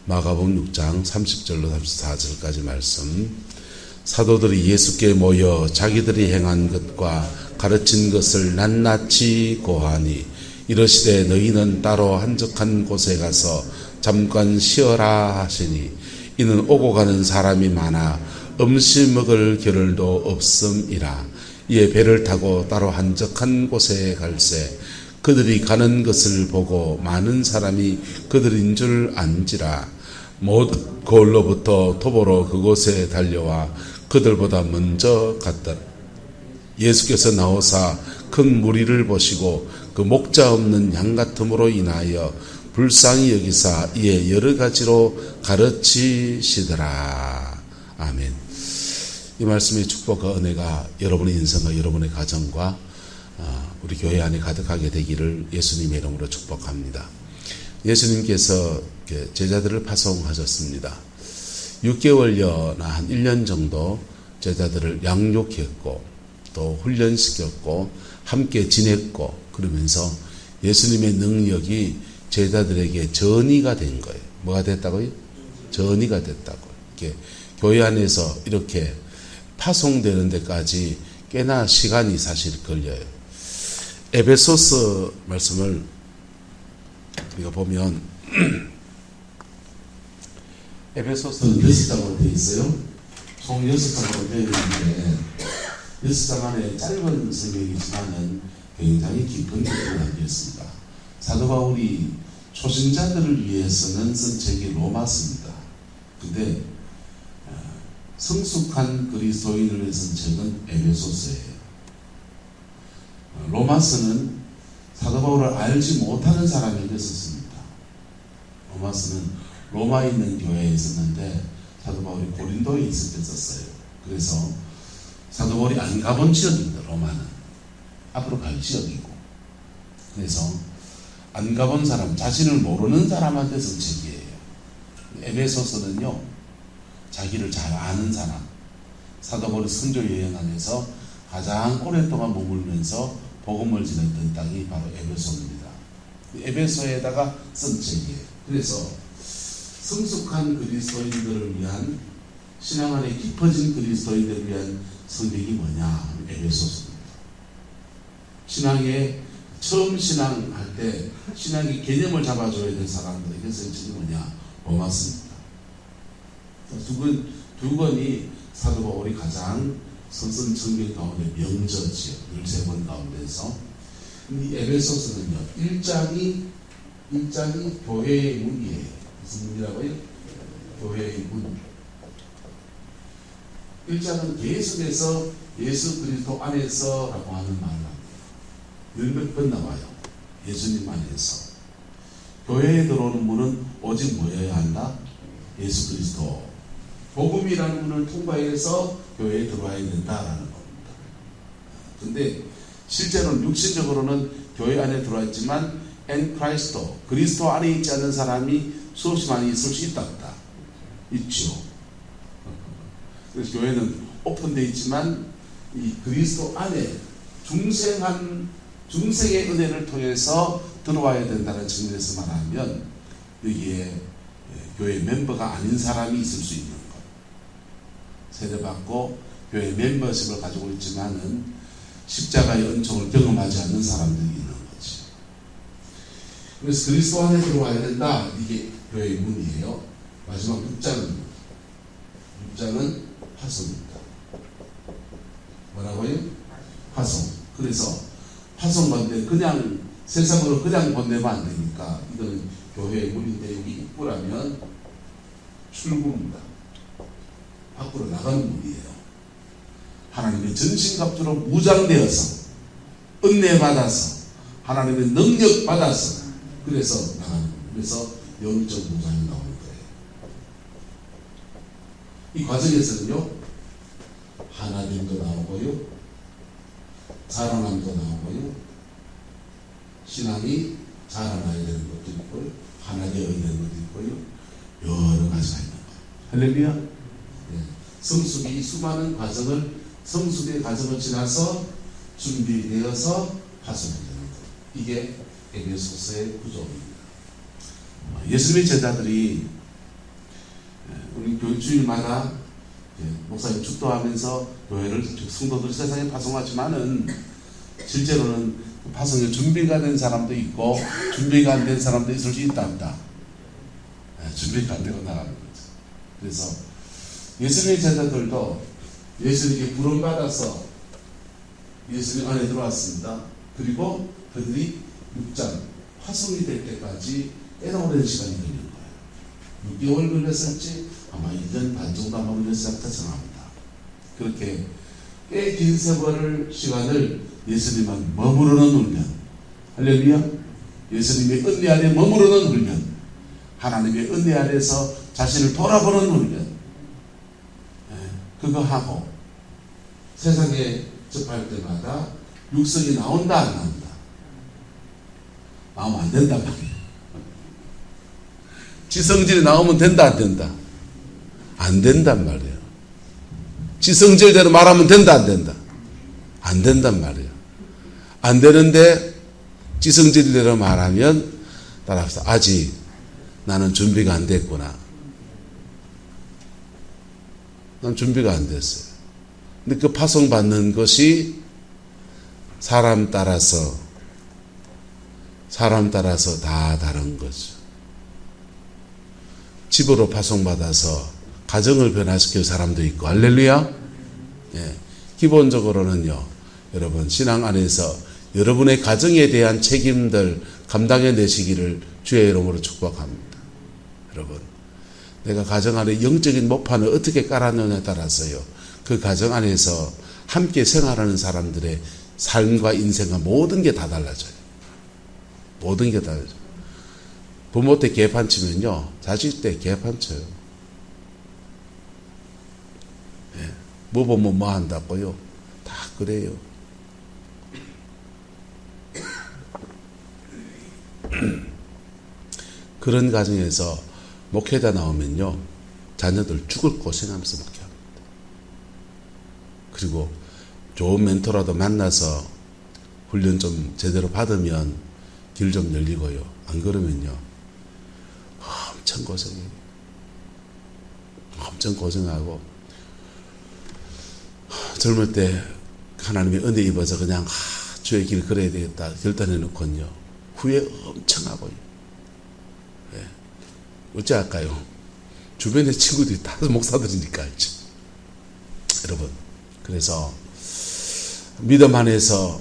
마가복음 6장 30절로 34절까지 말씀. 사도들이 예수께 모여 자기들이 행한 것과 가르친 것을 낱낱이 고하니 이르시되 너희는 따로 한적한 곳에 가서 잠깐 쉬어라 하시니 이는 오고 가는 사람이 많아 음식 먹을 겨를도 없음이라. 이에 배를 타고 따로 한적한 곳에 갈새 그들이 가는 것을 보고 많은 사람이 그들인 줄 안지라. 모든 거울로부터 토보로 그곳에 달려와 그들보다 먼저 갔더라. 예수께서 나오사 큰 무리를 보시고 그 목자 없는 양 같음으로 인하여 불쌍히 여기사 이에 여러 가지로 가르치시더라. 아멘. 이 말씀의 축복과 은혜가 여러분의 인생과 여러분의 가정과 우리 교회 안에 가득하게 되기를 예수님의 이름으로 축복합니다. 예수님께서 제자들을 파송하셨습니다. 6개월여나 한 1년 정도 제자들을 양육했고 또 훈련시켰고 함께 지냈고 그러면서 예수님의 능력이 제자들에게 전이가 된 거예요. 뭐가 됐다고요? 전이가 됐다고. 이렇게 교회 안에서 이렇게 파송되는 데까지 꽤나 시간이 사실 걸려요. 에베소서 말씀을 우리가 보면 에베소서는 6장으로 되어 있어요. 총 6장으로 되어 있는데 6장 안에 짧은 성경이지만은 굉장히 깊은 뜻을 담겨 있습니다. 사도 바울이 초신자들을 위해서는 쓴 책이 로마서입니다. 근데 성숙한 그리스도인을 위해 쓴 책은 에베소서예요. 로마서는 사도 바울을 알지 못하는 사람에게 썼습니다. 로마서는 로마에 있는 교회에 있었는데 사도 바울이 고린도에 있을 때 썼어요. 그래서 사도 바울이 안 가본 지역입니다. 로마는 앞으로 갈 지역이고, 그래서 안 가본 사람, 자신을 모르는 사람한테 쓴 책이에요. 에베소서는요, 자기를 잘 아는 사람, 사도 바울이 선교 여행 안에서 가장 오랫동안 머물면서 복음을 전했던 땅이 바로 에베소입니다. 에베소에다가 쓴 책이에요. 그래서 성숙한 그리스도인들을 위한, 신앙 안에 깊어진 그리스도인들을 위한 성경이 뭐냐? 에베소서입니다. 신앙에 처음 신앙할 때 신앙의 개념을 잡아줘야 될 사람들에게 쓴 책이 뭐냐? 로마서입니다. 두 권이 사도 바울이 가장 선선 성경 가운데 명저지요. 13권 가운데서. 이 에베소서는요, 1장이 교회의 문이에요. 무슨 문이라고요? 교회의 문. 1장은 계속해서 예수 그리스도 안에서 라고 하는 말을 합니다. 10번 나와요. 예수님 안에서. 교회에 들어오는 문은 오직 뭐여야 한다? 예수 그리스도. 복음이라는 문을 통과해서 교회에 들어와야 된다라는 겁니다. 근데 실제로는 육신적으로는 교회 안에 들어와 있지만 엔크라이스토, 그리스도 안에 있지 않은 사람이 수없이 많이 있을 수 있다 없다? 있죠. 그래서 교회는 오픈되어 있지만 이 그리스도 안에 중생의 은혜를 통해서 들어와야 된다는 측면에서 말하면 여기에 교회 멤버가 아닌 사람이 있을 수 있는 것. 세례받고 교회 멤버십을 가지고 있지만은 십자가의 은총을 경험하지 않는 사람들이 있는 거지. 그래서 그리스도 안에 들어와야 된다. 이게 교회의 문이에요. 마지막 6장은 파송입니다. 뭐라고요? 파송. 그래서 파송 건데 그냥 세상으로 그냥 보내면 안 되니까 이건 교회의 문인데 여기 입구라면 출구입니다. 밖으로 나가는 문이에요. 하나님의 전신갑주로 무장되어서 은혜받아서 하나님의 능력 받아서 그래서 나가는 문. 그래서 영적 무장이 나오는 거예요. 이 과정에서는요, 하나님도 나오고요, 자라남도 나오고요, 신앙이 자라나야 되는 것도 있고요, 하나 되어야 되는 것도 있고요, 여러 가지가 있는 거예요. 할렐루야. 네. 성숙이 수많은 성숙의 과정을 지나서 준비되어서 파송되는 것. 이게 에베소서의 구조입니다. 예수님의 제자들이 우리 주일마다 목사님 축도하면서 교회를 성도들 세상에 파송하지만은 실제로는 파송에 준비가 된 사람도 있고 준비가 안 된 사람도 있을 수 있다 없다. 준비가 안 되고 나가는 거죠. 그래서 예수님의 제자들도 예수님께 부름받아서 예수님 안에 들어왔습니다. 그리고 그들이 6장 파송이 될 때까지 꽤나 오랜 시간이 걸린 거예요. 6개월 걸렸을지 아마 1년 반 정도 아마 걸렸을 것 생각합니다. 그렇게 꽤 긴 세월을 시간을 예수님은 머무르는 훈련, 할렐루야, 예수님의 은혜 안에 머무르는 훈련, 하나님의 은혜 안에서 자신을 돌아보는 훈련, 그거 하고 세상에 접할 때마다 육성이 나온다 안 나온다? 나오면 안 된단 말이에요. 지성질이 나오면 된다 안 된다? 안 된단 말이에요. 지성질대로 말하면 된다 안 된다? 안 된단 말이에요. 안 되는데 지성질대로 말하면 따라서 아직 나는 준비가 안 됐구나. 난 준비가 안 됐어요. 근데 그 파송받는 것이 사람 따라서 다 다른 거죠. 집으로 파송받아서 가정을 변화시킬 사람도 있고, 할렐루야. 예, 기본적으로는요, 여러분 신앙 안에서 여러분의 가정에 대한 책임들 감당해내시기를 주의 이름으로 축복합니다. 여러분, 내가 가정 안에 영적인 목판을 어떻게 깔아놓냐에 따라서요, 그 가정 안에서 함께 생활하는 사람들의 삶과 인생과 모든 게 다 달라져요. 모든 게 달라져요. 부모 때 개판 치면요, 자식 때 개판 쳐요. 예, 뭐 보면 뭐 한다고요? 다 그래요. 그런 가정에서 목회자 나오면요, 자녀들 죽을 고생하면서 목회합니다. 그리고 좋은 멘토라도 만나서 훈련 좀 제대로 받으면 길 좀 열리고요. 안 그러면요, 엄청 고생해요. 엄청 고생하고, 젊을 때 하나님의 은혜 입어서 그냥 주의 길 걸어야 되겠다 결단해 놓고는요, 후회 엄청 하고요. 예. 어찌할까요? 주변의 친구들이 다 목사들이니까 알죠. 여러분, 그래서 믿음 안에서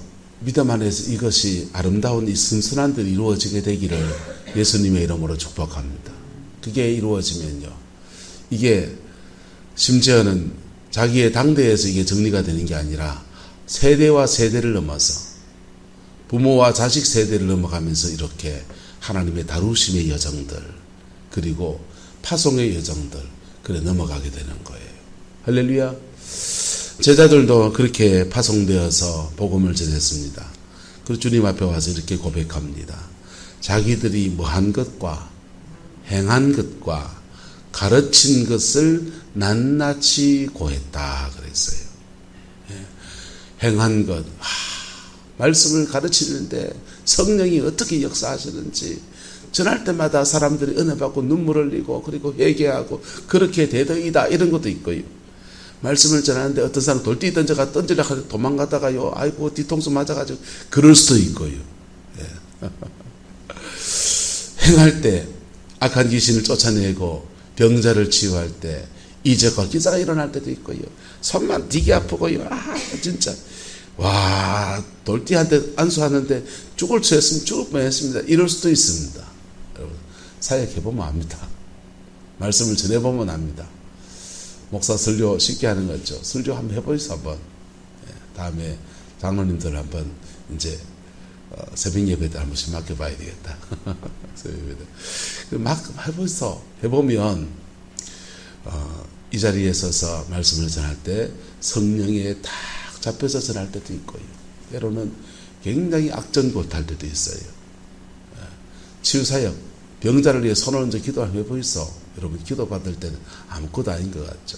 이것이 아름다운 이 순순한들이 이루어지게 되기를 예수님의 이름으로 축복합니다. 그게 이루어지면요, 이게 심지어는 자기의 당대에서 이게 정리가 되는 게 아니라 세대와 세대를 넘어서 부모와 자식 세대를 넘어가면서 이렇게 하나님의 다루심의 여정들, 그리고 파송의 여정들, 그래 넘어가게 되는 거예요. 할렐루야. 제자들도 그렇게 파송되어서 복음을 전했습니다. 그리고 주님 앞에 와서 이렇게 고백합니다. 자기들이 뭐한 것과 행한 것과 가르친 것을 낱낱이 고했다 그랬어요. 예. 행한 것, 말씀을 가르치는데 성령이 어떻게 역사하시는지 전할 때마다 사람들이 은혜 받고 눈물을 흘리고 그리고 회개하고 그렇게 되더이다 이런 것도 있고요. 말씀을 전하는데 어떤 사람 돌띠 던져가 던지려고 도망가다가요, 아이고 뒤통수 맞아가지고 그럴 수도 있고요. 예. 행할 때 악한 귀신을 쫓아내고 병자를 치유할 때 이적과 기사가 일어날 때도 있고요. 손만 되게 아프고요. 진짜 와, 돌띠한테 안수하는데 죽을 뻔했으면 죽을 뻔했습니다. 이럴 수도 있습니다. 여러분, 사역해보면 압니다. 말씀을 전해보면 압니다. 목사 설교 쉽게 하는 거죠. 설교 한번 해보이소 한번. 다음에 장로님들 한번 이제 새벽 예배 때 한 번씩 맡겨봐야 되겠다. 새벽 예배 때 막 해보이소. 해보면 이 자리에 서서 말씀을 전할 때 성령에 딱 잡혀서 전할 때도 있고요. 때로는 굉장히 악전고탈 때도 있어요. 치유사역, 병자를 위해 손을 얹어 기도하면 해보이소. 여러분 기도 받을 때는 아무것도 아닌 것 같죠.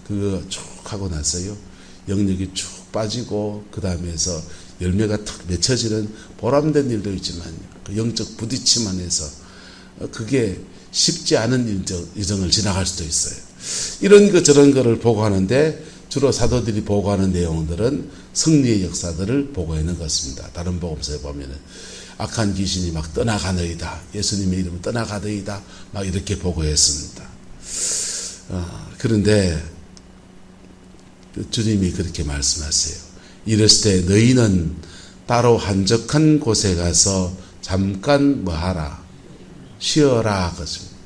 그거 쭉 하고 나서요, 영역이 쭉 빠지고 그 다음에서 열매가 탁 맺혀지는 보람된 일도 있지만요, 그 영적 부딪힘 안에서 그게 쉽지 않은 여정을 지나갈 수도 있어요. 이런 거 저런 거를 보고하는데 주로 사도들이 보고하는 내용들은 승리의 역사들을 보고하는 것입니다. 다른 복음서에 보면은 악한 귀신이 막 떠나가너이다, 예수님의 이름은 떠나가더이다, 막 이렇게 보고했습니다. 그런데 주님이 그렇게 말씀하세요. 이랬을 때 너희는 따로 한적한 곳에 가서 잠깐 뭐하라? 쉬어라 그것입니다.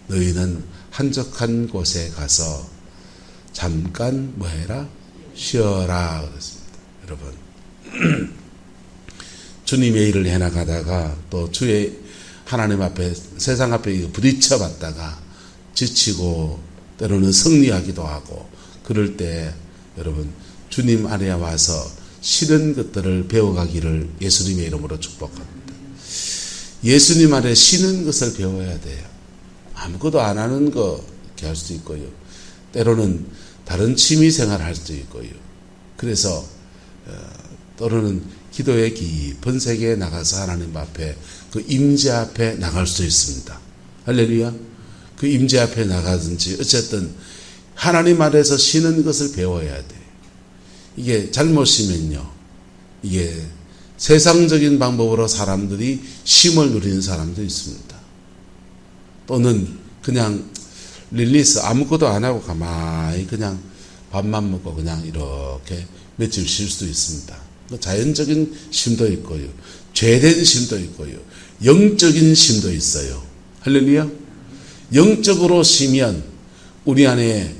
너희는 한적한 곳에 가서 잠깐 뭐해라? 쉬어라 그렇습니다. 여러분 주님의 일을 해나가다가 또 주의 하나님 앞에 세상 앞에 부딪혀봤다가 지치고 때로는 승리하기도 하고 그럴 때 여러분 주님 안에 와서 싫은 것들을 배워가기를 예수님의 이름으로 축복합니다. 예수님 안에 쉬는 것을 배워야 돼요. 아무것도 안 하는 거 이렇게 할 수도 있고요. 때로는 다른 취미생활 할 수도 있고요. 그래서 때로는 기도의 깊은 세계에 나가서 하나님 앞에 그 임재 앞에 나갈 수도 있습니다. 할렐루야. 그 임재 앞에 나가든지 어쨌든 하나님 안에서 쉬는 것을 배워야 돼요. 이게 잘못 쉬면요, 이게 세상적인 방법으로 사람들이 쉼을 누리는 사람도 있습니다. 또는 그냥 릴리스 아무것도 안 하고 가만히 그냥 밥만 먹고 그냥 이렇게 며칠 쉴 수도 있습니다. 자연적인 쉼도 있고요, 죄된 쉼도 있고요, 영적인 쉼도 있어요. 할렐루야. 영적으로 쉬면 우리 안에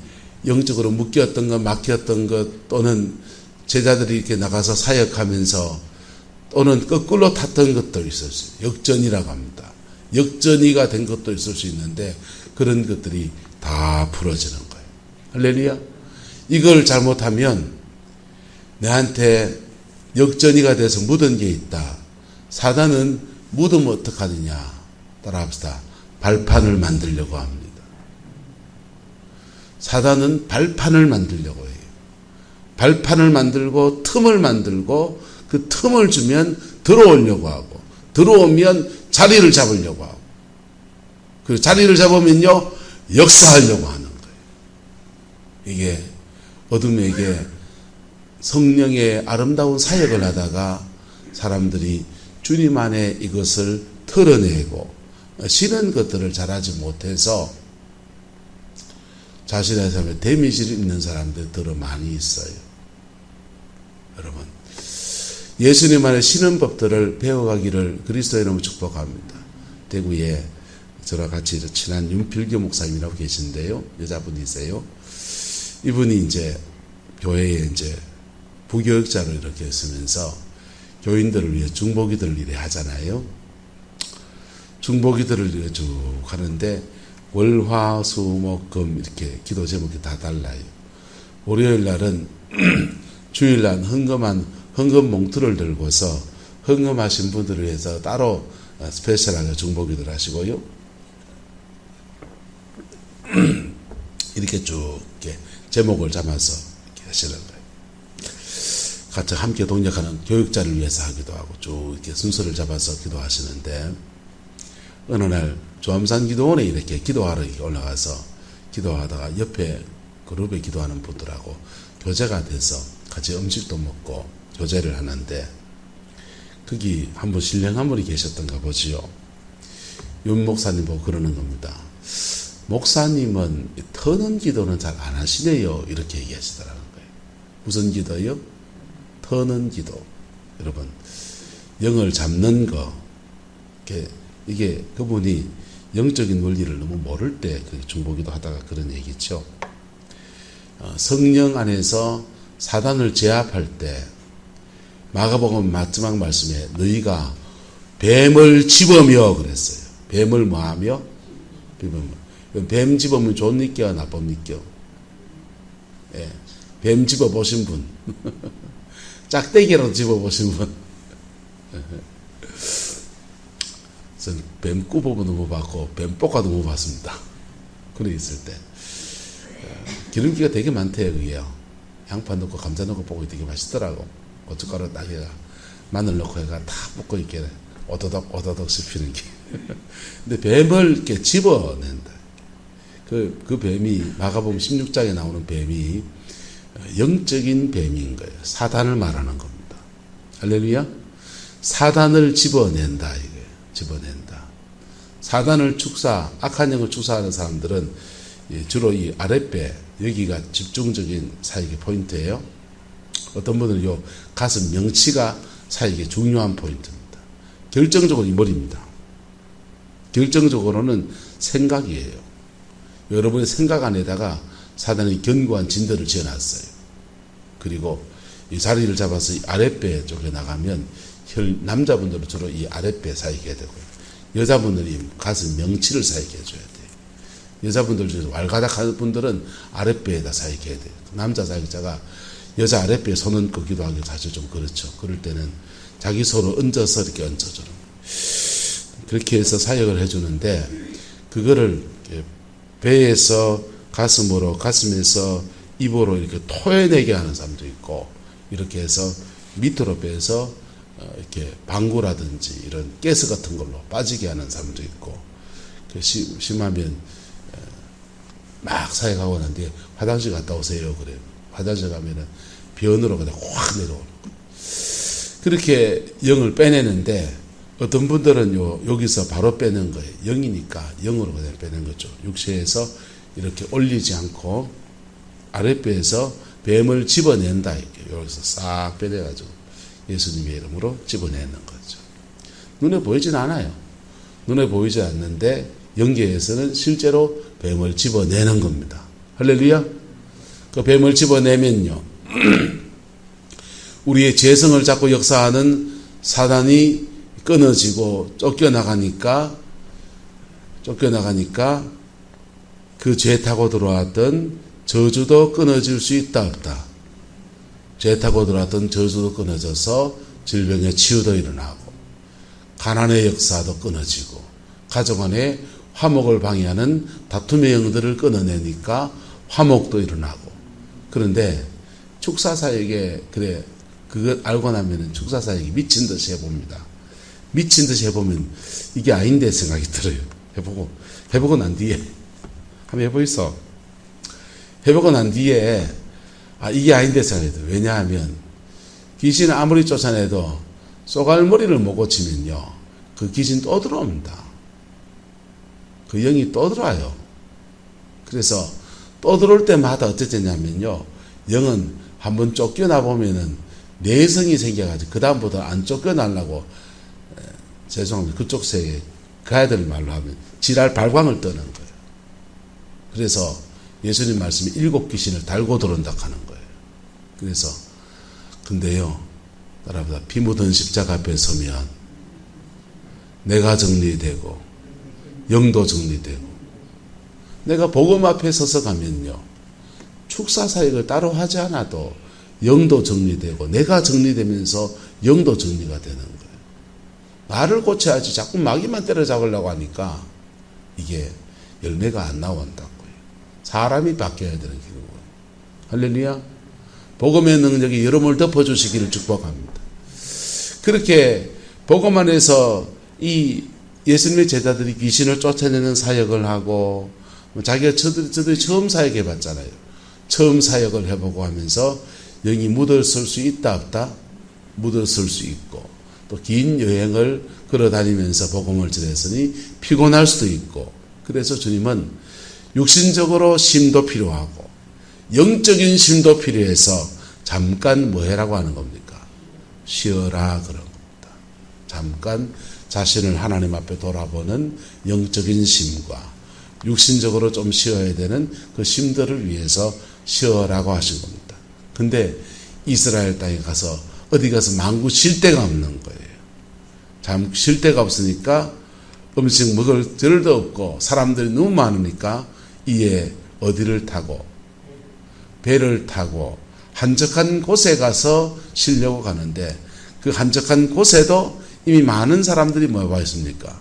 영적으로 묶였던 것, 막혔던 것, 또는 제자들이 이렇게 나가서 사역하면서 또는 거꾸로 탔던 것도 있을 수 있어요. 역전이라고 합니다. 역전이가 된 것도 있을 수 있는데 그런 것들이 다 풀어지는 거예요. 할렐루야. 이걸 잘못하면 내한테 역전이가 돼서 묻은 게 있다. 사단은 묻으면 어떡하느냐. 따라합시다. 발판을 만들려고 합니다. 사단은 발판을 만들려고 해요. 발판을 만들고 틈을 만들고 그 틈을 주면 들어오려고 하고, 들어오면 자리를 잡으려고 하고, 그 자리를 잡으면요 역사하려고 하는 거예요. 이게 어둠에게 성령의 아름다운 사역을 하다가 사람들이 주님 안에 이것을 털어내고 싫은 것들을 잘하지 못해서 자신의 삶에 데미지를 입는 사람들이 더러 많이 있어요. 여러분, 예수님 안에 쉬는 법들을 배워가기를 그리스도의 이름으로 축복합니다. 대구에 저랑 같이 친한 윤필교 목사님이라고 계신데요, 여자분이세요. 이분이 이제 교회에 이제 부교육자로 이렇게 있으면서 교인들을 위해 중보기도를 이래 하잖아요. 중보기도를 이래 쭉 하는데 월화수목금 이렇게 기도 제목이 다 달라요. 월요일 날은 주일날 헌금 몽투를 들고서 헌금하신 분들을 위해서 따로 스페셜하게 중보기도를 하시고요. 이렇게 쭉 이렇게 제목을 잡아서 이렇게 하시는 거예요. 같이 함께 동역하는 교육자를 위해서 하기도 하고 쭉 이렇게 순서를 잡아서 기도하시는데 어느 날 조암산 기도원에 이렇게 기도하러 올라가서 기도하다가 옆에 그룹에 기도하는 분들하고 교제가 돼서 같이 음식도 먹고 교제를 하는데 거기 한 분 신령 한 분이 계셨던가 보지요. 윤 목사님 보고 그러는 겁니다. 목사님은 터는 기도는 잘 안 하시네요. 이렇게 얘기하시더라는 거예요. 무슨 기도요? 터는 기도. 여러분, 영을 잡는 거. 이게 그분이 영적인 원리를 너무 모를 때 중보기도 하다가 그런 얘기죠. 성령 안에서 사단을 제압할 때 마가복음 마지막 말씀에 너희가 뱀을 집으며 그랬어요. 뱀을 뭐하며? 뱀 집으면 좋니까 나쁩니까? 예, 뱀 집어보신 분. 짝대기라도 집어보신 분. 저는 뱀 꾸보도 못 봤고 뱀 볶아도 못 봤습니다. 그래 있을 때 기름기가 되게 많대요. 그게요. 양파 넣고 감자 넣고 볶고 되게 맛있더라고. 고춧가루 딱 해가 마늘 넣고 해가 다 볶고 이렇게 오도독 씹히는 게 근데 뱀을 이렇게 집어낸다. 그 뱀이 마가복음 16장에 나오는 뱀이 영적인 뱀인 거예요. 사단을 말하는 겁니다. 할렐루야. 사단을 집어낸다 이거예요. 집어낸다. 사단을 악한 영을 축사하는 사람들은 주로 이 아랫배 여기가 집중적인 사역의 포인트예요. 어떤 분은 요 가슴 명치가 사역의 중요한 포인트입니다. 결정적으로 이 머리입니다. 결정적으로는 생각이에요. 여러분의 생각 안에다가 사단이 견고한 진들을 지어놨어요. 그리고 이 자리를 잡아서 이 아랫배 쪽에 나가면 남자분들은 주로 이 아랫배 사역해야 되고요. 여자분들이 가슴 명치를 사역해 줘야 돼요. 여자분들 중에서 왈가닥하는 분들은 아랫배에다 사역해야 돼요. 남자 사역자가 여자 아랫배에 손 얹기도 하기 사실 좀 그렇죠. 그럴 때는 자기 손을 얹어서 이렇게 얹어주는 거예요. 그렇게 해서 사역을 해주는데 그거를 배에서 가슴으로 가슴에서 입으로 이렇게 토해내게 하는 사람도 있고 이렇게 해서 밑으로 빼서 이렇게 방구라든지 이런 가스 같은 걸로 빠지게 하는 사람도 있고 심하면 막 사역하고 난 뒤에 화장실 갔다 오세요 그래요. 화장실 가면은 변으로 그냥 확 내려오는 거예요. 그렇게 영을 빼내는데 어떤 분들은 여기서 바로 빼는 거예요. 영이니까 영으로 그냥 빼는 거죠. 육체에서 이렇게 올리지 않고 아랫배에서 뱀을 집어낸다. 이렇게 여기서 싹 빼내가지고 예수님의 이름으로 집어내는 거죠. 눈에 보이진 않아요. 눈에 보이지 않는데 영계에서는 실제로 뱀을 집어내는 겁니다. 할렐루야. 그 뱀을 집어내면요. 우리의 죄성을 잡고 역사하는 사단이 끊어지고 쫓겨나가니까 그 죄 타고 들어왔던 저주도 끊어질 수 있다 없다. 죄 타고 들어왔던 저주도 끊어져서 질병의 치유도 일어나고 가난의 역사도 끊어지고 가정 안에 화목을 방해하는 다툼의 영들을 끊어내니까 화목도 일어나고. 그런데 축사사역에 그거 알고 나면은 축사사역이 미친 듯이 해봅니다. 미친 듯이 해보면 이게 아닌데 생각이 들어요. 해보고 난 뒤에 한번 해보이소. 해보고 난 뒤에 이게 아닌데 생각이 들어요. 왜냐하면 귀신을 아무리 쫓아내도 쏘갈머리를 못 고치면요 그 귀신 또 들어옵니다. 그 영이 또 들어와요. 그래서 또 들어올 때마다 어쨌냐면요 영은 한번 쫓겨나 보면은 내성이 생겨가지고 그 다음부터 안 쫓겨나려고 죄송합니다. 그쪽 세계 그 아이들 말로 하면 지랄 발광을 떠는 거예요. 그래서 예수님 말씀이 7 귀신을 달고 들어온다 하는 거예요. 그래서 근데요 따라보다 피 묻은 십자가 앞에 서면 내가 정리되고 영도 정리되고 내가 복음 앞에 서서 가면요 축사 사역을 따로 하지 않아도 영도 정리되고 내가 정리되면서 영도 정리가 되는 거예요. 나를 고쳐야지 자꾸 마귀만 때려잡으려고 하니까 이게 열매가 안 나온다고요. 사람이 바뀌어야 되는 기도예요. 할렐루야. 복음의 능력이 여러분을 덮어주시기를 축복합니다. 그렇게 복음 안에서 이 예수님의 제자들이 귀신을 쫓아내는 사역을 하고 자기가 저들이 처음 사역해봤잖아요. 처음 사역을 해보고 하면서 영이 묻어설 수 있다 없다? 묻어설 수 있고 또 긴 여행을 걸어다니면서 복음을 전했으니 피곤할 수도 있고 그래서 주님은 육신적으로 쉼도 필요하고 영적인 쉼도 필요해서 잠깐 뭐 해라고 하는 겁니까? 쉬어라 그런 겁니다. 잠깐 자신을 하나님 앞에 돌아보는 영적인 쉼과 육신적으로 좀 쉬어야 되는 그 쉼들을 위해서 쉬어라고 하신 겁니다. 근데 이스라엘 땅에 가서 어디 가서 망구 쉴 데가 없는 거예요. 잠 쉴 데가 없으니까 음식 먹을 들도 없고 사람들이 너무 많으니까 이에 어디를 타고 배를 타고 한적한 곳에 가서 쉬려고 가는데 그 한적한 곳에도 이미 많은 사람들이 와 있습니까?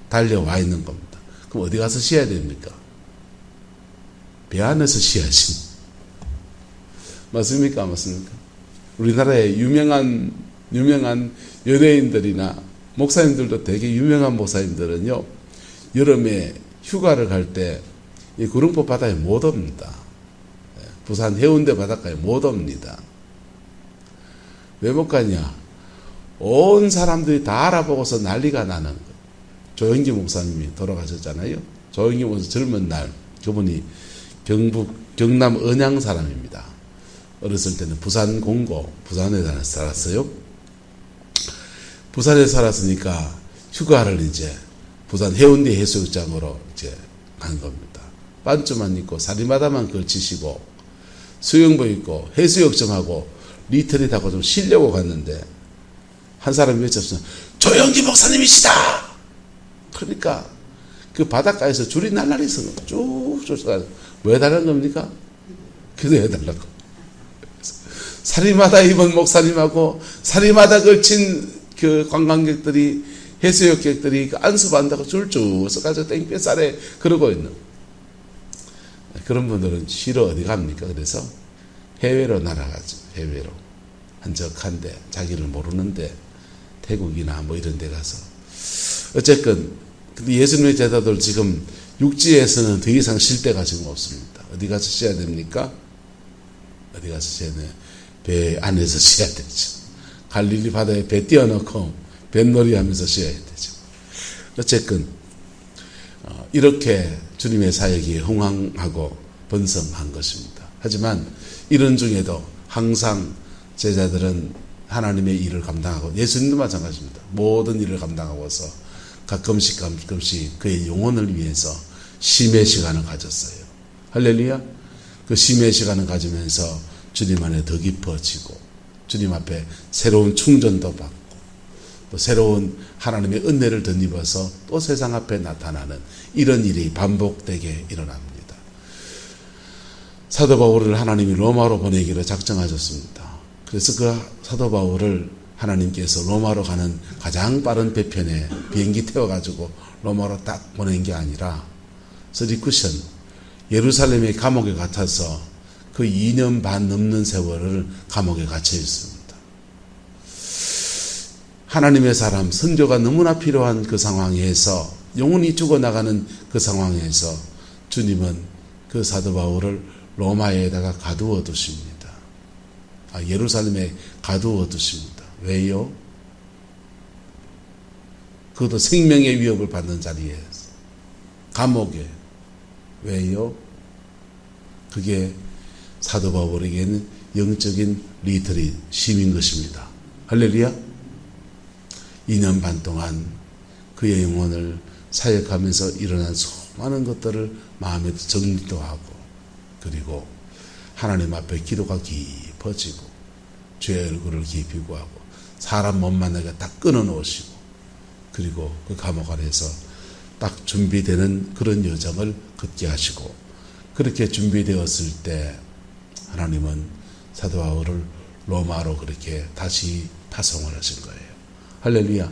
달려와 있는 겁니다. 그럼 어디 가서 쉬어야 됩니까? 배 안에서 쉬어야지. 맞습니까? 맞습니까? 우리나라의 유명한 연예인들이나 목사님들도 되게 유명한 목사님들은요, 여름에 휴가를 갈 때 이 구릉포 바다에 못 옵니다. 부산 해운대 바닷가에 못 옵니다. 왜 못 가냐? 온 사람들이 다 알아보고서 난리가 나는 거예요. 조영기 목사님이 돌아가셨잖아요. 조영기 목사 젊은 날, 그분이 경남 언양 사람입니다. 어렸을 때는 부산 공고, 부산에 살았어요. 부산에 살았으니까 휴가를 이제 부산 해운대 해수욕장으로 이제 간 겁니다. 반쯤만 입고 사리마다만 걸치시고 수영복 입고 해수욕장하고 리트릿 하고 좀 쉬려고 갔는데 한 사람이 외쳤어요. 조영기 목사님이시다! 그러니까 그 바닷가에서 줄이 날라리 서는 거예요. 쭉 쫓아가서 뭐 해달라는 겁니까? 기도해달라고. 사리마다 입은 목사님하고 사리마다 걸친 그 관광객들이 해수욕객들이 안수받는다고 줄쭉 서가지고 땡볕살에 그러고 있는 그런 분들은 쉬러 어디 갑니까? 그래서 해외로 날아가죠. 해외로 한적한데 자기를 모르는데 태국이나 뭐 이런 데 가서 어쨌든 근데 예수님의 제자들 지금 육지에서는 더 이상 쉴 데가 지금 없습니다. 어디 가서 쉬어야 됩니까? 어디 가서 쉬어야 돼요? 배 안에서 쉬어야 되죠. 갈릴리 바다에 배 띄워놓고 뱃놀이 하면서 쉬어야 되죠. 어쨌든 이렇게 주님의 사역이 흥황하고 번성한 것입니다. 하지만 이런 중에도 항상 제자들은 하나님의 일을 감당하고 예수님도 마찬가지입니다. 모든 일을 감당하고서 가끔씩 그의 영혼을 위해서 심의 시간을 가졌어요. 할렐루야. 그 심의 시간을 가지면서 주님 안에 더 깊어지고 주님 앞에 새로운 충전도 받고 또 새로운 하나님의 은혜를 덧입어서 또 세상 앞에 나타나는 이런 일이 반복되게 일어납니다. 사도 바울을 하나님이 로마로 보내기로 작정하셨습니다. 그래서 그 사도 바울을 하나님께서 로마로 가는 가장 빠른 배편에 비행기 태워가지고 로마로 딱 보낸 게 아니라 서리쿠션 예루살렘의 감옥에 갇혀서 그 2년 반 넘는 세월을 감옥에 갇혀 있습니다. 하나님의 사람 선교가 너무나 필요한 그 상황에서 영혼이 죽어나가는 그 상황에서 주님은 그 사도 바울을 로마에다가 가두어 두십니다. 예루살렘에 가두어 두십니다. 왜요? 그것도 생명의 위협을 받는 자리에서 감옥에. 왜요? 그게 사도 바울에게는 영적인 리트릿 쉼인 것입니다. 할렐루야. 2년 반 동안 그의 영혼을 사역하면서 일어난 수많은 것들을 마음에 정리도 하고 그리고 하나님 앞에 기도가 깊어지고 주의 얼굴을 깊이 구하고 사람 못 만나게 딱 끊어놓으시고 그리고 그 감옥 안에서 딱 준비되는 그런 여정을 걷게 하시고 그렇게 준비되었을 때 하나님은 사도 바울을 로마로 그렇게 다시 파송을 하신 거예요. 할렐루야.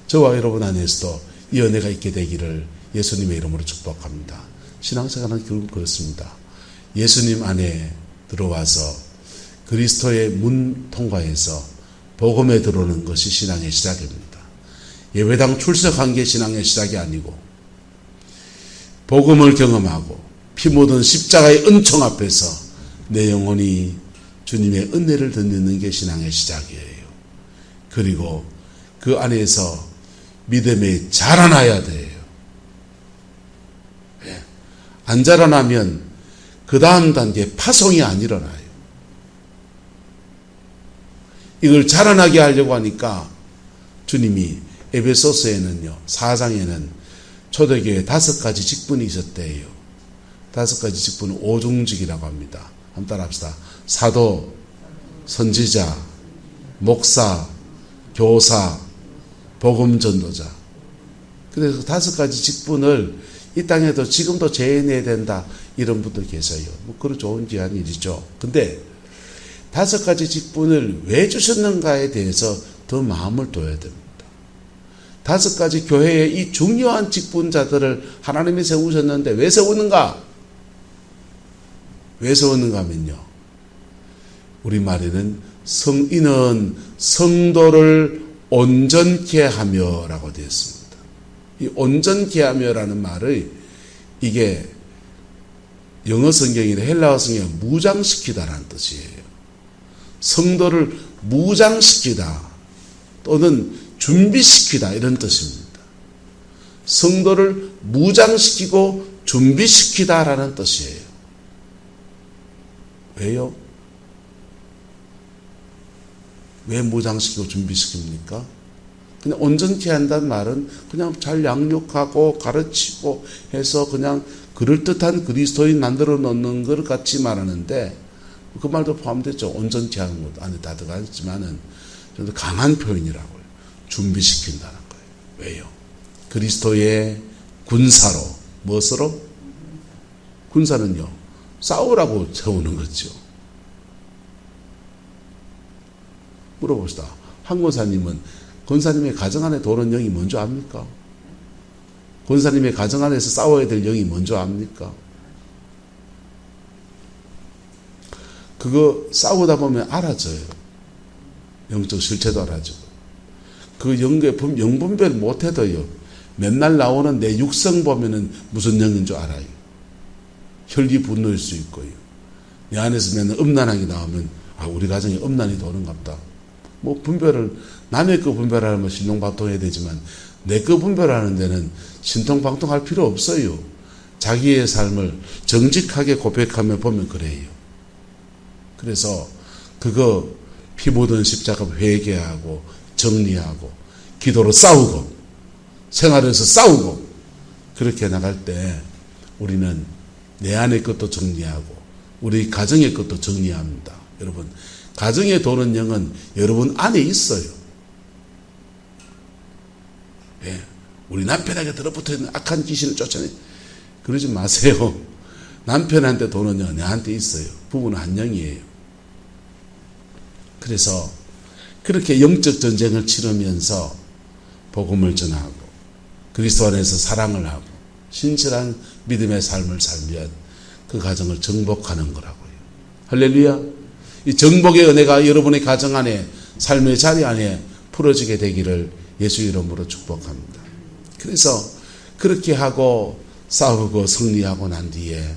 저와 여러분 안에서도 이 은혜가 있게 되기를 예수님의 이름으로 축복합니다. 신앙생활은 결국 그렇습니다. 예수님 안에 들어와서 그리스도의 문 통과해서 복음에 들어오는 것이 신앙의 시작입니다. 예배당 출석한 게 신앙의 시작이 아니고 복음을 경험하고 피 묻은 십자가의 은총 앞에서 내 영혼이 주님의 은혜를 듣는 게 신앙의 시작이에요. 그리고 그 안에서 믿음에 자라나야 돼요. 안 자라나면 그 다음 단계 파송이 안 일어나요. 이걸 자라나게 하려고 하니까 주님이 에베소서에는요 4장에는 초대교회 5가지 직분이 있었대요. 5가지 직분은 오중직이라고 합니다. 한번 따라합시다. 사도, 선지자, 목사, 교사, 복음 전도자. 그래서 5가지 직분을 이 땅에도 지금도 재현해야 된다 이런 분들 계세요. 뭐 그런 좋은 귀한 일이죠. 근데 5가지 직분을 왜 주셨는가에 대해서 더 마음을 둬야 됩니다. 5가지 교회의 이 중요한 직분자들을 하나님이 세우셨는데 왜 세우는가? 왜 세우는가 하면요. 우리말에는 이는 성도를 온전케 하며라고 되어 있습니다. 이 온전케 하며라는 말의 이게 영어 성경이나 헬라어 성경에 무장시키다라는 뜻이에요. 성도를 무장시키다 또는 준비시키다 이런 뜻입니다. 성도를 무장시키고 준비시키다라는 뜻이에요. 왜요? 왜 무장시키고 준비시킵니까? 그냥 온전케 한다는 말은 그냥 잘 양육하고 가르치고 해서 그냥 그럴듯한 그리스도인 만들어 놓는 것 같이 말하는데 그 말도 포함됐죠. 온전케 하는 것 안에 다 들어가 있지만은 좀 더 강한 표현이라고요. 준비시킨다는 거예요. 왜요? 그리스도의 군사로 무엇으로? 군사는요. 싸우라고 세우는 거죠. 물어봅시다. 한 권사님은 권사님의 가정 안에 도는 영이 뭔지 압니까? 권사님의 가정 안에서 싸워야 될 영이 뭔지 압니까? 그거 싸우다 보면 알아져요. 영적 실체도 알아지고. 그 영분별 못해도요. 맨날 나오는 내 육성 보면은 무슨 영인 줄 알아요. 혈기 분노일 수 있고요. 내 안에서 맨날 음란하게 나오면 우리 가정에 음란이 도는갑다. 뭐 분별을 남의 거 분별하면 신통방통해야 되지만 내 거 분별하는 데는 신통방통할 필요 없어요. 자기의 삶을 정직하게 고백하며 보면 그래요. 그래서 그거 피 묻은 십자가 회개하고 정리하고 기도로 싸우고 생활에서 싸우고 그렇게 나갈 때 우리는 내 안의 것도 정리하고 우리 가정의 것도 정리합니다. 여러분 가정에 도는 영은 여러분 안에 있어요. 예, 우리 남편에게 들어붙어 있는 악한 귀신을 쫓아내 그러지 마세요. 남편한테 도는 영 내한테 있어요. 부부는 한 영이에요. 그래서 그렇게 영적 전쟁을 치르면서 복음을 전하고 그리스도 안에서 사랑을 하고 신실한 믿음의 삶을 살면 그 가정을 정복하는 거라고요. 할렐루야. 이 정복의 은혜가 여러분의 가정 안에 삶의 자리 안에 풀어지게 되기를 예수 이름으로 축복합니다. 그래서 그렇게 하고 싸우고 승리하고 난 뒤에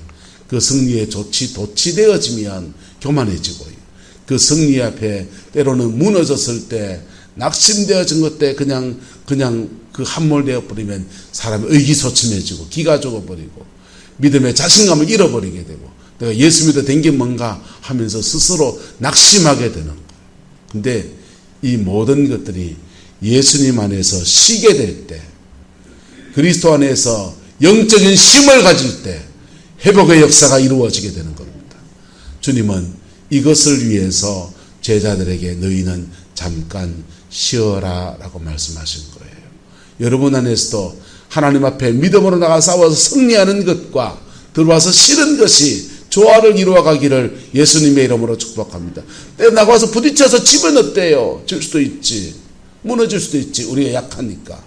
그 승리의 도취되어지면 교만해지고요. 그 승리 앞에 때로는 무너졌을 때 낙심되어진 것 때 그냥 그 함몰되어 버리면 사람이 의기소침해지고 기가 죽어버리고 믿음의 자신감을 잃어버리게 되고 내가 예수 믿어 된 게 뭔가 하면서 스스로 낙심하게 되는 거예요. 근데 이 모든 것들이 예수님 안에서 쉬게 될 때 그리스도 안에서 영적인 힘을 가질 때 회복의 역사가 이루어지게 되는 겁니다. 주님은 이것을 위해서 제자들에게 너희는 잠깐 쉬어라 라고 말씀하신 거예요. 여러분 안에서도 하나님 앞에 믿음으로 나가 싸워서 승리하는 것과 들어와서 쉬는 것이 조화를 이루어가기를 예수님의 이름으로 축복합니다. 나가서 부딪혀서 집은 어때요? 질 수도 있지. 무너질 수도 있지. 우리가 약하니까.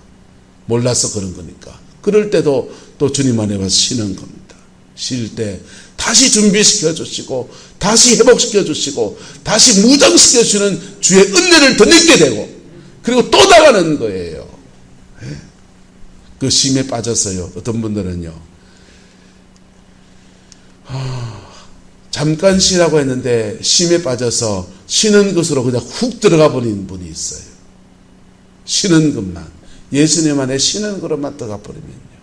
몰라서 그런 거니까. 그럴 때도 또 주님 안에 와서 쉬는 겁니다. 쉴 때 다시 준비시켜 주시고 다시 회복시켜 주시고 다시 무장시켜 주시는 주의 은혜를 더 느끼게 되고 그리고 또 나가는 거예요. 그 쉼에 빠져서요. 어떤 분들은요. 잠깐 쉬라고 했는데 쉼에 빠져서 쉬는 것으로 그냥 훅 들어가 버리는 분이 있어요. 쉬는 것만. 예수님 안에 쉬는 것만 들어가 버리면요.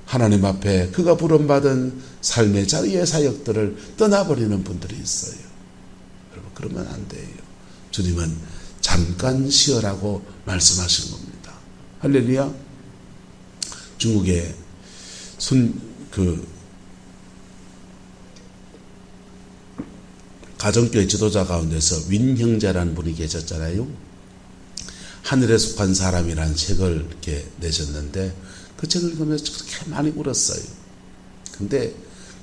하나님 앞에 그가 부름받은 삶의 자리의 사역들을 떠나버리는 분들이 있어요. 여러분 그러면 안 돼요. 주님은 잠깐 쉬어라고 말씀하신 겁니다. 할렐루야. 중국의 가정교회 지도자 가운데서 윈 형제라는 분이 계셨잖아요. 하늘에 속한 사람이라는 책을 이렇게 내셨는데 그 책을 읽으면서 그렇게 많이 울었어요. 근데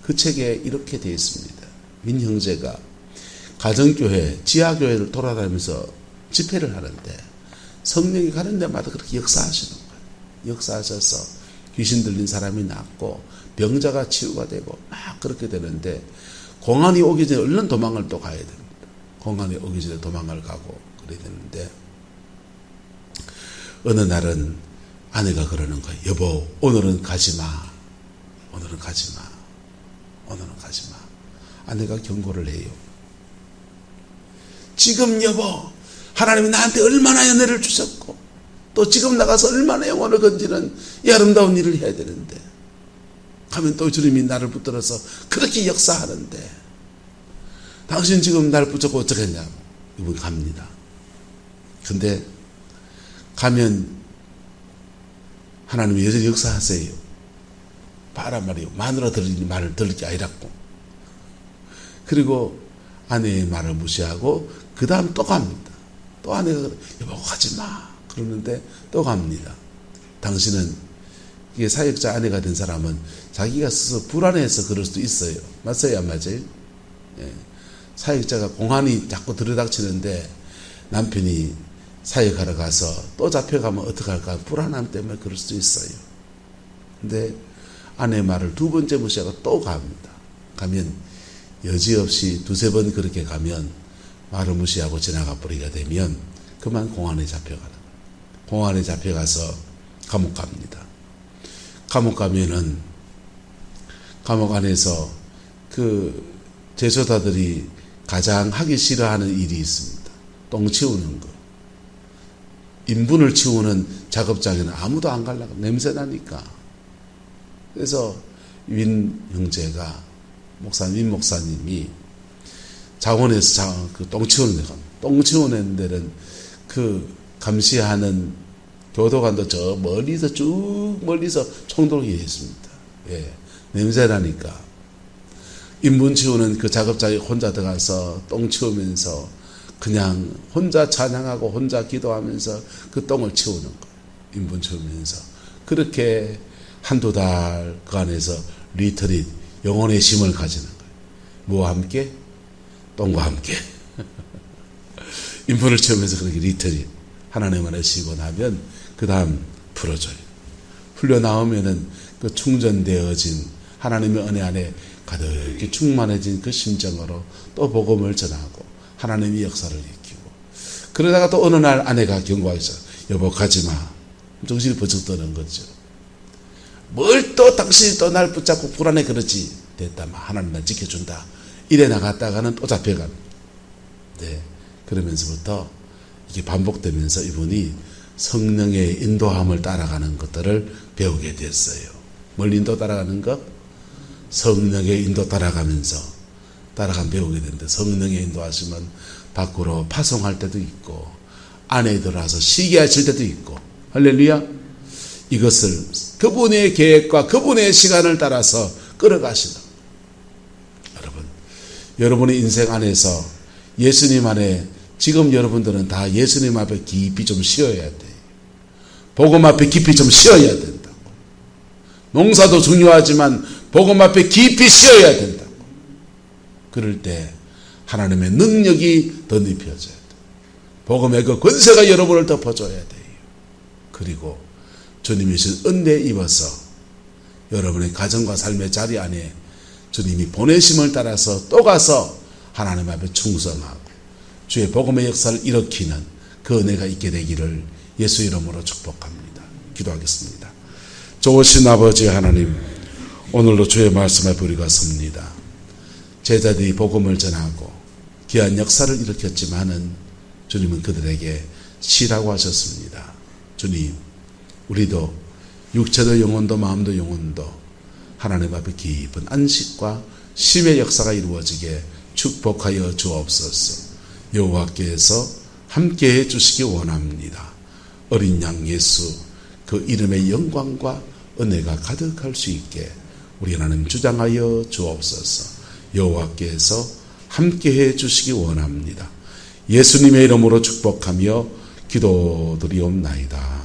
그 책에 이렇게 되어 있습니다. 민 형제가 가정교회, 지하교회를 돌아다니면서 집회를 하는데 성령이 가는 데마다 그렇게 역사하시는 거예요. 역사하셔서 귀신 들린 사람이 낫고 병자가 치유가 되고 막 그렇게 되는데 공안이 오기 전에 얼른 도망을 또 가야 됩니다. 공안이 오기 전에 도망을 가고 그래야 되는데 어느 날은 아내가 그러는 거예요. 여보, 오늘은 가지 마. 오늘은 가지 마. 오늘은 가지 마. 아내가 경고를 해요. 지금 여보, 하나님이 나한테 얼마나 은혜를 주셨고 또 지금 나가서 얼마나 영혼을 건지는 이 아름다운 일을 해야 되는데 가면 또 주님이 나를 붙들어서 그렇게 역사하는데 당신 지금 나를 붙잡고 어쩌겠냐고. 이분 갑니다. 근데 가면 하나님이 여전히 역사하세요. 봐라 말이요. 마누라 들으니 말을 들을 게 아니라고. 그리고 아내의 말을 무시하고 그 다음 또 갑니다. 또 아내가 그래, 여보 가지 마. 그러는데 또 갑니다. 당신은 이게 사역자 아내가 된 사람은 자기가 스스로 불안해서 그럴 수도 있어요. 맞아요, 안 맞아요? 예. 사역자가 공안이 자꾸 들이닥치는데 남편이 사역하러 가서 또 잡혀가면 어떡할까 불안함 때문에 그럴 수도 있어요. 근데 아내의 말을 두 번째 무시하고 또 갑니다. 가면 여지없이 두세 번 그렇게 가면 말을 무시하고 지나가 버리게 되면 그만 공안에 잡혀가는 거예요. 공안에 잡혀가서 감옥 갑니다. 감옥 가면은 감옥 안에서 그 제소자들이 가장 하기 싫어하는 일이 있습니다. 똥 치우는 거. 인분을 치우는 작업장에는 아무도 안 가려고 냄새 나니까. 그래서 윈 형제가 윈 목사님이 자원에서 그 똥 치우는 데 갑니다. 똥 치우는 데는 그 감시하는 교도관도 저 멀리서 쭉 멀리서 총독이 있습니다. 예, 냄새 나니까. 인분 치우는 그 작업장에 혼자 들어가서 똥 치우면서 그냥 혼자 찬양하고 혼자 기도하면서 그 똥을 치우는 거예요. 인분 치우면서. 그렇게 한두 달 그 안에서 리트릿, 영혼의 힘을 가지는 거예요. 뭐와 함께? 똥과 함께. 인분을 치우면서 그렇게 리트릿. 하나님 안에 쉬고 나면 그 다음 풀어줘요. 풀려 나오면은 그 충전되어진 하나님의 은혜 안에 가득히 충만해진 그 심정으로 또 복음을 전하고 하나님의 역사를 일으키고 그러다가 또 어느 날 아내가 경고하셔. 여보 가지마. 정신이 번쩍 드는 거죠. 뭘 또 당신이 또 날 붙잡고 불안해 그러지. 됐다마 하나님 날 지켜준다. 이래 나갔다가는 또 잡혀가는. 네. 그러면서부터 이게 반복되면서 이분이 성령의 인도함을 따라가는 것들을 배우게 됐어요. 뭘 인도 따라가는 것? 성령의 인도 따라가면서 배우게 되는데 성령의 인도하시면 밖으로 파송할 때도 있고 안에 들어와서 쉬게 하실 때도 있고 할렐루야. 이것을 그분의 계획과 그분의 시간을 따라서 끌어가시다. 여러분의 인생 안에서 예수님 안에 지금 여러분들은 다 예수님 앞에 깊이 좀 쉬어야 돼요. 복음 앞에 깊이 좀 쉬어야 된다고. 농사도 중요하지만 복음 앞에 깊이 쉬어야 된다고. 그럴 때 하나님의 능력이 더 입혀져야 돼요. 복음의 그 권세가 여러분을 덮어줘야 돼요. 그리고 주님이 주신 은혜에 입어서 여러분의 가정과 삶의 자리 안에 주님이 보내심을 따라서 또 가서 하나님 앞에 충성하고 주의 복음의 역사를 일으키는 그 은혜가 있게 되기를 예수 이름으로 축복합니다. 기도하겠습니다. 좋으신 아버지 하나님, 오늘도 주의 말씀에 우리가 섭니다. 제자들이 복음을 전하고 귀한 역사를 일으켰지만은 주님은 그들에게 쉬라고 하셨습니다. 주님, 우리도 육체도 영혼도 마음도 영혼도 하나님 앞에 깊은 안식과 쉼의 역사가 이루어지게 축복하여 주옵소서. 여호와께서 함께해 주시기 원합니다. 어린 양 예수 그 이름의 영광과 은혜가 가득할 수 있게 우리 하나님 주장하여 주옵소서. 여호와께서 함께해 주시기 원합니다. 예수님의 이름으로 축복하며 기도드리옵나이다.